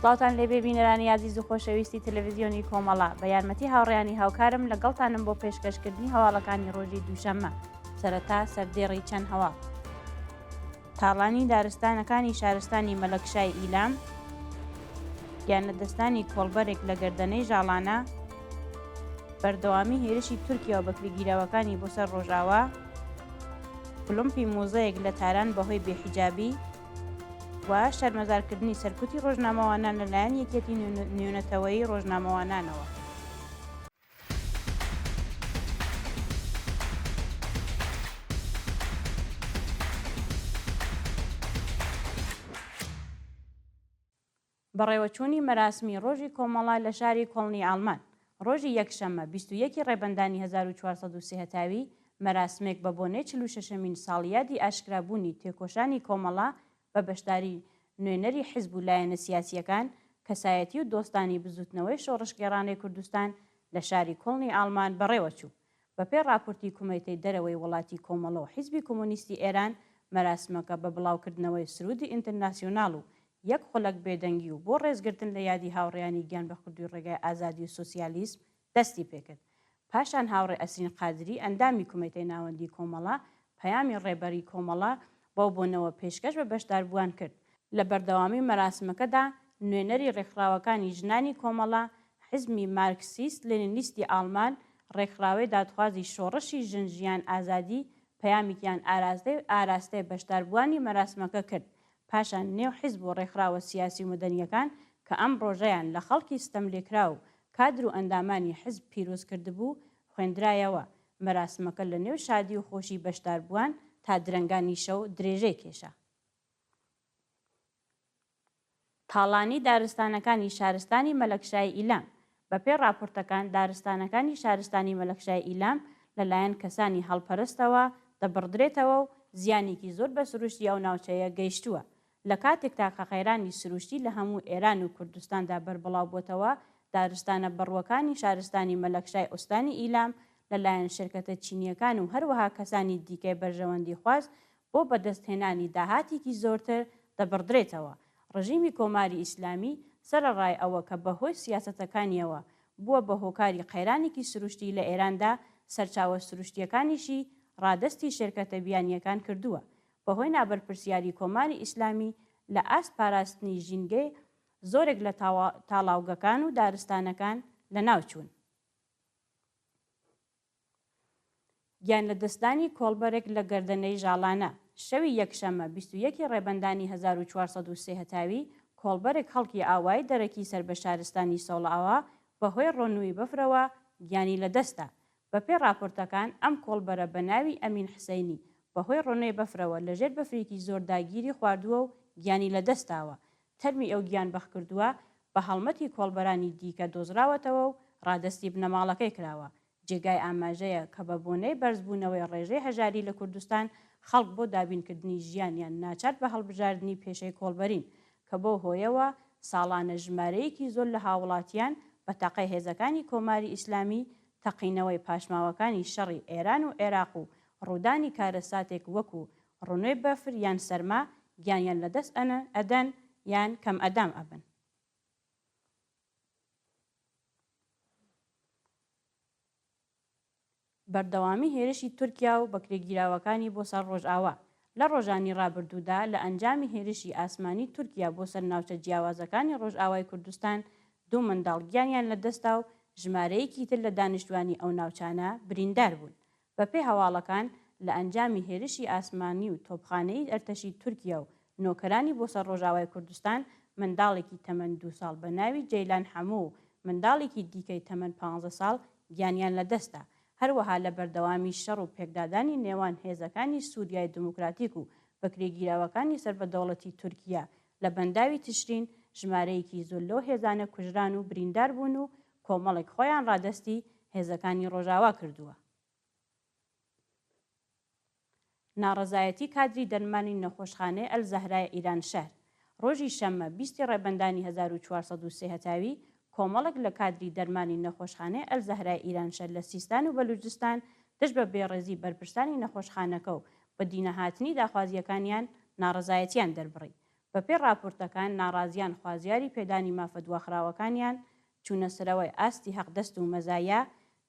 سڵاوتان لێ بێبینەرانی عەزیز و خۆشەویستی تەلەڤیزیۆنی کۆمەڵا بە یارمەتی هاوڕێیانی هاوکارم لەگەڵتانم بۆ پێشکەشکردنی هەواڵەکانی ڕۆژی دووشەممە. سەرەتا سەردێڕی چەند هەواڵ. تاڵانی دارستانەکانی شارستانی مەلەکشای ئیلام، گیانلەدەستانی کۆڵبەرێک لە گەردەنەی ژاڵانە، بەردەوامی هێرشی تورکیا و بەکرێگیراوەکانی بۆ سەر ڕۆژاوا، کلومپی مۆزەیەک لە تاران بەهۆی بێحیجابی و شەرمەزارکردنی سەرکوتی ڕۆژنامەوانان لەلایەن یەکێتی نوێنەتەوەیی ڕۆژنامەوانانەوە. بەڕێوەچوونی مەراسمی ڕۆژی کۆمەڵا لە شاری کۆڵنی ئاڵمان ڕۆژی یەکشەممە 21 ڕێبەندانی 1430 هەتاوی مەراسمێک بە بۆنەی 46مین ساڵیادی ئاشکرابوونی تێکۆشانی کۆمەڵا بە بەشداری نوێنەری حیزب و لایەنە سیاسیەکان، کەسایەتی و دۆستانی بزوتنەوەی شۆڕشگێڕانەی کوردستان لە شاری کۆڵنی ئاڵمان بەڕێوەچوو. بەپێی راپۆرتی کومەتەی دەرەوەی وڵاتی کۆمەڵە و حیزبی کۆمۆنیستی ئێران، مەراسمەکە بە بڵاوکردنەوەی سرودی ئینتەرناسیۆناڵ و یەک خولەک بێدەنگی و بۆ ڕێزگرتن لە یادی هاوڕێیانی گیان بەخوردووی ڕێگای ئازادی و سۆسیالیسم دەستی پێکرد. پاشان هاوڕێ ئەسرین قادری ئەندامی کومەتەی ناوەندی کۆمەڵا پەیامی ڕێبەری کۆمەڵا بۆ بۆنەوە پێشکەش بە بەشداربووان کرد. لە بەردەوامی مەراسمەکەدا نوێنەری ڕێکخراوەکانی ژنانی کۆمەڵا، حیزبی مارکسیست لێنینیستی ئاڵمان، ڕێکخراوەی دادخوازی شۆڕشی ژن ژیان ئازادی پەیامێکیان ئاراستەی بەشداربووانی مەراسمەکە کرد. پاشان نێو حیزب و ڕێکخراوە سیاسی و مەدەنیەکان کە ئەم ڕۆژەیان لە خەڵکی ستەم لێکرا و کادر و ئەندامانی حیزب پیرۆز کردبوو خوێندرایەوە. مەراسمەکە لە نێو شادی و خۆشی بەشداربووان تا درەنگانی شەو درێژەی کێشا. تاڵانی دارستانەکانی شارستانی مەلەکشای ئیلام. بەپێی راپۆرتەکان، دارستانەکانی شارستانی مەلەکشای ئیلام لەلایەن کەسانی هەڵپەرستەوە دەبڕدرێتەوە و زیانێکی زۆر بە سروشتی ئەو ناوچەیە گەیشتووە. لە کاتێکدا کە خەیرانی سروشتی لە هەموو ئێران و کوردستاندا بەربڵاو بووتەوە، دارستانە بڕوەکانی شارستانی مەلەکشای ئۆستانی ئیلام لەلایەن شرکەتە چینیەکان و هەروەها کەسانی دیکەی بەرژەوەندی خواست بۆ بەدەستهێنانی داهاتێکی زۆرتر دەبڕدرێتەوە. ڕژیمی کۆماری ئیسلامی سەرەڕای ئەوە کە بەهۆی سیاسەتەکانیەوە بووە بە هۆکاری قەیرانێکی سروشتی لە ئێراندا، سەرچاوە سروشتیەکانیشی ڕادستی شرکەتە بیانیەکان کردووە. بەهۆی نابەرپرسیاری کۆماری ئیسلامی لە ئاست پاراستنی ژینگەی زۆرێک لە تاڵاوگەکان و دارستانەکان لە ناوچوون. گیانلەدەستانی کۆڵبەرێک لە گەردەنەی ژاڵانە. شەوی یەکشەممە 21 ڕێبەندانی 1430 هەتاوی کۆڵبەرێک خەڵکی ئاوایی دەرەکی سەر بە شارستانی سۆڵاوە بەهۆی ڕۆنووی بەفرەوە گیانی لەدەستە. بەپێی راپۆرتەکان، ئەم کۆڵبەرە بە ناوی ئەمین حسەینی بەهۆی ڕۆنووی بەفرەوە لەژێر بەفرێکی زۆر داگیری خواردووە و گیانی لەدەستاوە. تەرمی ئەو گیان بەخ کردووە بە هەڵمەتی کۆڵبەرانی دیکە دۆزراوەتەوە و ڕادستی بنەماڵەکەی کراوە. جێگای ئاماژەیە کە بە بۆنەی بەرزبوونەوەی ڕێژەی هەژاری لە کوردستان خەڵک بۆ دابینکردنی ژیانیان ناچار بە هەڵبژاردننی پێشەی کۆڵبەرین، کە بۆ هۆیەوە ساڵانە ژمارەیەکی زۆر لە هاوڵاتیان بە تەقەی هێزەکانی کۆماری ئیسلامی تەقینەوەی پاشماوەکانی شەڕی ئێران و عێراق و ڕوودانی کارەساتێک وەکو ڕۆنووی بەفر یان سەرما گیانیان لەدەست ئەدەن یان کەم ئەدام ئەبن. بەردەوامی هێرشی تورکیا و بەکرێگیراوەکانی بۆ سەر ڕۆژئاوا. لە ڕۆژانی ڕابردوودا لە ئەنجامی هێرشی ئاسمانی تورکیا بۆ سەر ناوچە جیاوازەکانی ڕۆژئاوای کوردستان، دوو منداڵ گیانیان لەدەستا و ژمارەیەکی تر لە دانیشتوانی ئەو ناوچانە بریندار بوون. بەپێی هەواڵەکان، لە ئەنجامی هێرشی ئاسمانی و تۆپخانەی ئەرتەشی تورکیا و نۆکەرانی بۆ سەر ڕۆژئاوای کوردستان، منداڵێکی تەمەن 2 ساڵ بە ناوی جەیلان حەموو و منداڵێکی دیکەی تەمەن 15 ساڵ گیانیان لەدەستا. هەروەها لە بەردەوامی شەڕ و پێکدادانی نێوان هێزەکانی سووریای دموکراتیک و بەکرێگیراوەکانی سەربەدەوڵەتی تورکیا لە بەنداوی تشرین، ژمارەیەکی زۆر لەو هێزانە کوژران و بریندار بوون و کۆمەڵێک خۆیان ڕادستی هێزەکانی ڕۆژاوا کردووە. ناڕەزایەتی کادری دەرمانی نەخۆشخانەی ئەلزەهرای ئیران شەهر. ڕۆژی شەممە 20 ڕێبەندانی 1430 هەتاوی کۆمەڵێک لە کادری دەرمانی نەخۆشخانەی ئەلزەهرای ئیران شەهر لە سیستان و بەلوچستان دەست بە بێڕێزی بەرپرسانی نەخۆشخانەکە و بە دینەهاتنی داخوازیەکانیان ناڕەزایەتیان دەربڕی. بەپێی راپۆرتەکان ناڕازیان خوازیاری پێدانی مافە دواخراوەکانیان چوونە سەرەوەی ئاستی حەقدەست و مەزایە،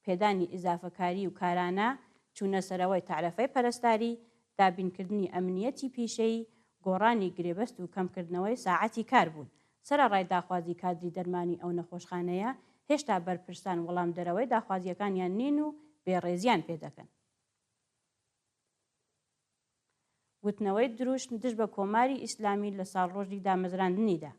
پێدانی ئیزافەکاری و کارانە، چوونە سەرەوەی تعرفەی پەرستاری، دابینکردنی ئەمنیەتی پیشەیی، گۆڕانی گرێبەست و کەمکردنەوەی ساعەتی کار بوون. سەرەڕای داخوازی کادری دەرمانی ئەو نەخۆشخانەیە هێشتا بەرپرسان وەڵام دەرەوەی داخوازیەکانیان نین و بێڕێزیان پێدەکەن. وتنەوەی دروشم دژ بە کۆماری ئیسلامی لە ساڵڕۆژی دامەزراندنیدا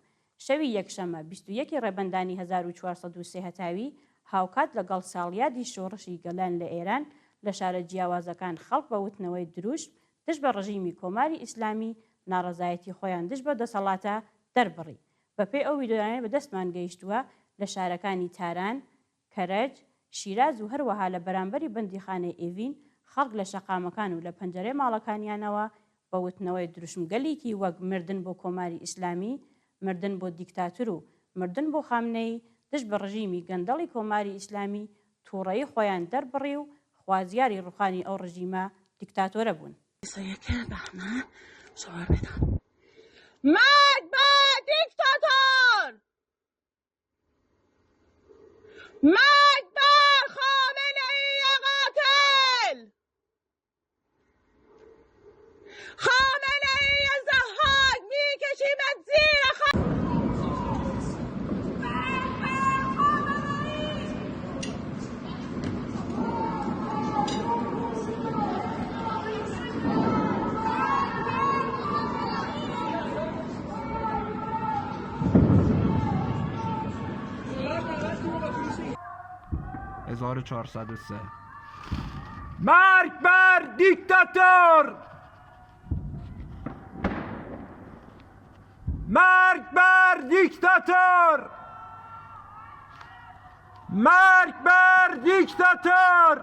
شەوی یەکشەمە 21 ڕێبەندانی 1403 هەتاوی هاوکات لەگەڵ ساڵیادی شۆڕشی گەلان لە ئێران لە شارە جیاوازەکان خەڵک بە وتنەوەی دروشم دژ بە ڕژیمی کۆماری ئیسلامی ناڕەزایەتی خۆیان دژ بە دەسەڵاتە دەربڕی. بەپێی ئەو ویدۆیانە بەدەستمان گەیشتووە لە شارەکانی تاران، کەرەج، شیراز و هەروەها لە بەرامبەری بەندیخانەی ئێڤین خەڵک لە شەقامەکان و لە پەنجەرەی ماڵەکانیانەوە بە وتنەوەی دروشمگەلێکی وەک مردن بۆ کۆماری ئیسلامی، مردن بۆ دیکتاتور و مردن بۆ خامنەی دژ بە ڕژیمی گەندەڵی کۆماری ئیسلامی تووڕەیی خۆیان دەربڕی و خوازیاری ڕوخانی ئەو ڕژیمە دیکتاتۆرە بوون. مرگ بر دیکتاتور! مرگ بر خامنه‌ای قاتل! خامنه‌ای ضحاک میکشیمت زیر مرگ بر خامنه‌ای! 1403 مرگ بر دیکتاتور! مرگ بر دیکتاتور! مرگ بر دیکتاتور!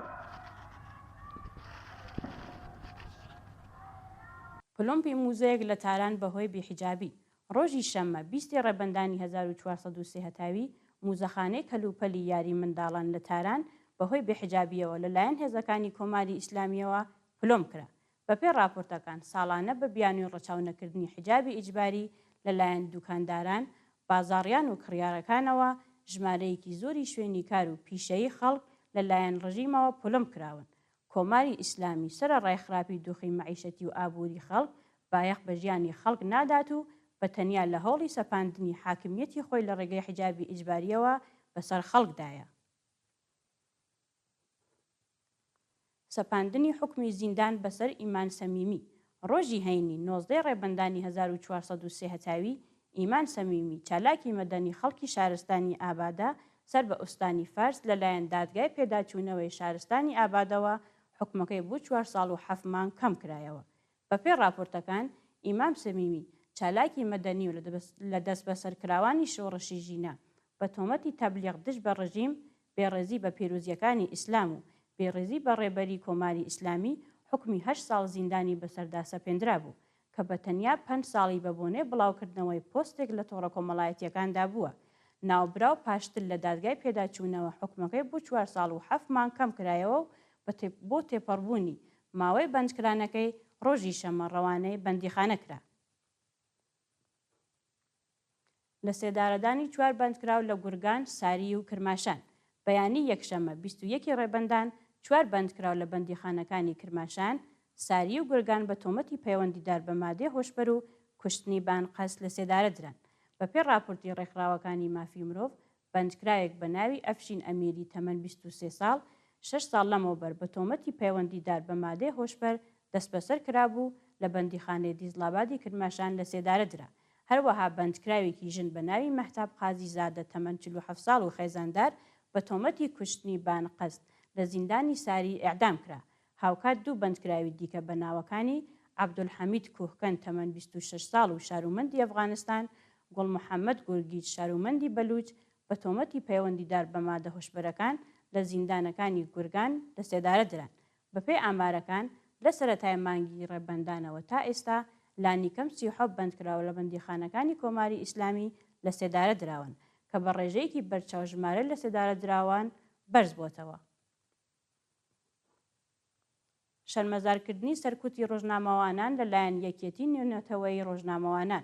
پلۆمپی موزەیەک لە تاران بەهۆی بێحیجابی ڕۆژی شەممە 20 ڕێبەندانی 1403 هەتاوی موزەخانەی کەلوپەلی یاری منداڵان لە تاران بەهۆی بێحیجابیەوە لەلایەن هێزەکانی کۆماری ئیسلامیەوە پلۆم کرا. بەپێی راپۆرتەکان ساڵانە بە بیانووی ڕەچاونەکردنی حیجابی ئیجباری لەلایەن دوکانداران، بازاڕیان و کڕیارەکانەوە ژمارەیەکی زۆری شوێنی کار و پیشەیی خەڵک لەلایەن ڕژیمەوە پلۆم کراون. کۆماری ئیسلامی سەرەڕای خراپی دۆخی مەعیشەتی و ئابووری خەڵک بایەخ بە ژیانی خەڵک نادات و بە تەنیا لە هەوڵی سەپاندنی حاکمیەتی خۆی لە ڕێگەی حیجابی ئیجباریەوە بەسەر خەڵکدایە. سەپاندنی حکمی زیندان بەسەر ئیمان سەمیمی ڕۆژی هەینی 19 ڕێبەندانی 1403 هەتاوی ئیمان سەمیمی چالاکی مەدەنی خەڵکی شارستانی ئابادە سەر بە ئوستانی فارس لەلایەن دادگای پێداچوونەوەی شارستانی ئابادەوە حکومەکەی بۆ 4 ساڵ و 7 مانگ کەم کرایەوە. بەپێی راپۆرتەکان ئیمام سەمیمی چالاکی مەدەنی و لە دەست بەسەرکراوانی شۆڕشی ژینە بە تۆمەتی تەبلیغ دژ بە ڕژیم، بێڕێزی بە پیرۆزیەکانی ئیسلام و بێڕێزی بە ڕێبەری کۆماری ئیسلامی حکمی 8 ساڵ زیندانی بەسەردا سەپێنرا بوو کە بە تەنیا 5 ساڵی بە بۆنێ بڵاوکردنەوەی پۆستێک لە تۆڕە کۆمەڵایەتیەکاندا بووە. ناوبراو پاشتر لە دادگای پێداچوونەوە حکومەکەی بۆ 4 ساڵ و 7 مانگ کەم کرایەوە و بۆ تێپەڕبوونی ماوەی بەندکرانەکەی ڕۆژی شەمە ڕەوانەی بەندیخانە کرا. لە سێدارەدانی 4 بەندکراو لە گورگان، ساری و کرماشان بەیانی یەکشەمە 21 ڕێبەندان 4 بەندکراو لە بەندیخانەکانی کرماشان، ساری و گورگان بە تۆمەتی پەیوەندیدار بە مادەی هۆشبەر و کوشتنی بانقەست لە سێدارە دران. بەپێی راپۆرتی ڕێکخراوەکانی مافی مرۆڤ بەندکرایەک بە ناوی ئەفشین ئەمیری تەمەن 23 ساڵ 6 ساڵ لەمەوبەر بە تۆمەتی پەیوەندیدار بە مادەی هۆشبەر دەست بەسەر کرابوو لە بەندیخانەی دیزڵابادی کرماشان لە سێدارە درا. هەروەها بەندکراوێکی ژن بە ناوی مەحتاب قازی زادە تەمەن 47 ساڵ و خێزاندار بە تۆمەتی کوشتنی بانقەست لە زیندانی ساری ئیعدام کرا. هاوکات دوو بەندکراوی دیکە بە ناوەکانی عەبدولحەمید کوهکەن تەمەن 26 ساڵ و شارومەندی ئەفغانستان، گوڵ محەممەد گورگیج شارومەندی بەلوچ بە تۆمەتی پەیوەندیدار بە مادە هۆشبەرەکان لە زیندانەکانی گورگان لە سێدارە دران. بەپێی ئامارەکان لە سەرەتای مانگی ڕێبەندانەوە تا ئێستا لانیکەم 37 بەندکراوە لە بەندیخانەکانی کۆماری ئیسلامی لە سێدارە دراون کە بە ڕێژەیەکی بەرچاو ژمارە لە سێدارە دراوان بەرز بۆتەوە. شەرمەزارکردنی سەرکوتی ڕۆژنامەوانان لەلایەن یەکێتی نوێنەتەوەی ڕۆژنامەوانان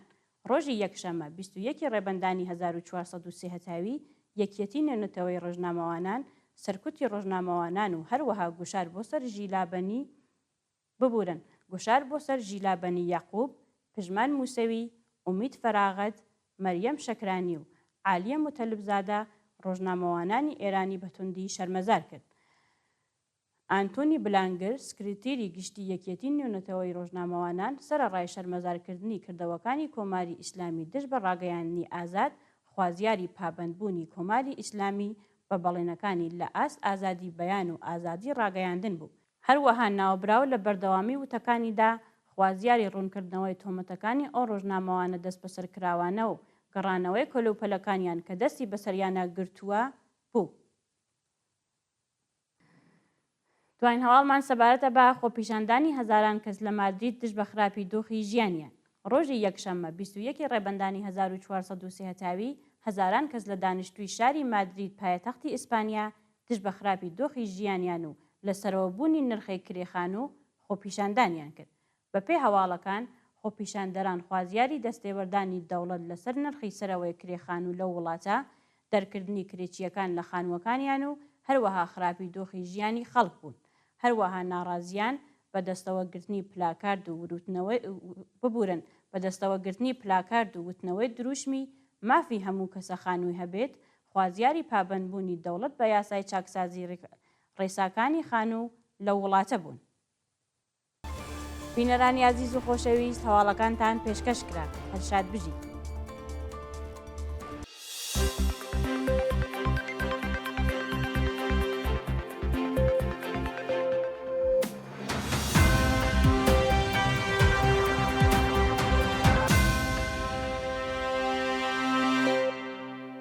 ڕۆژی یەکشەمە 21 ڕێبەندانی 1430 هەتاوی یەکیەتی نوێنەتەوەی ڕۆژنامەوانان سەرکوتی ڕۆژنامەوانان و هەروەها گوشار بۆ سەر ژیلابەنی ببورن. گوشار بۆ سەر ژیلابەنی یاقوب، پژمان موسەوی، ئومید فەراغەت، مەریەم شەکرانی و عالیە متەلبزادە ڕۆژنامەوانانی ئێرانی بەتوندی شەرمەزار کرد. ئانتۆنی بلانگر سکرتێری گشتی یەکیەتی نوێنەتەوەی ڕۆژنامەوانان سەرەڕای شەرمەزارکردنی کردەوەکانی کۆماری ئیسلامی دژ بە ڕاگەیاندنی ئازاد خوازیاری پابەندبوونی کۆماری ئیسلامی بە بەڵێنەکانی لە ئاست ئازادی بەیان و ئازادی ڕاگەیاندن بوو. هەروەها ناوبراو لە بەردەوامی وتەکانیدا خوازیاری ڕوونکردنەوەی تۆمەتەکانی ئەو ڕۆژنامەوانە دەست بەسەر کراوانە و گەڕانەوەی کەلوپەلەکانیان کە دەستی بەسەریانە گرتووە بوو. دوایین هەواڵمان سەبارەتە بە خۆپیشاندانی هەزاران کەس لە مادرید دژ بە خراپی دۆخی ژیانیان. ڕۆژی یەکشەمە 21 ڕێبەندانی 1430 هەتاوی هەزاران کەس لە دانیشتووی شاری مادرید پایتەختی ئیسپانیا دژ بە خراپی دۆخی ژیانیان و لە سەرەوەبوونی نرخی کرێخان و خۆپیشاندانیان کرد. بەپێی هەواڵەکان خۆپیشاندەران خوازیاری دەستێوەردانی دەوڵەت لەسەر نرخی سەرەوەی کرێخان و لەو وڵاتە دەرکردنی کرێچیەکان لە خانووەکانیان و هەروەها خراپی دۆخی ژیانی خەڵک بوون. هەروەها ناڕازیان بە دەستەوەگرتنی پلاکارد و وروتنەوەی ببورن بە دەستەوەگرتنی پلاکارد و وتنەوەی دروشمی مافی هەموو کەسە خانووی هەبێت خوازیاری پابەندبوونی دەوڵەت بە یاسای چاکسازی ڕێساکانی خانوو لە وڵاتە بوون. بینەرانی عەزیز و خۆشەویست هەواڵەکانتان پێشکەش کرا. هەرشاد بژیت.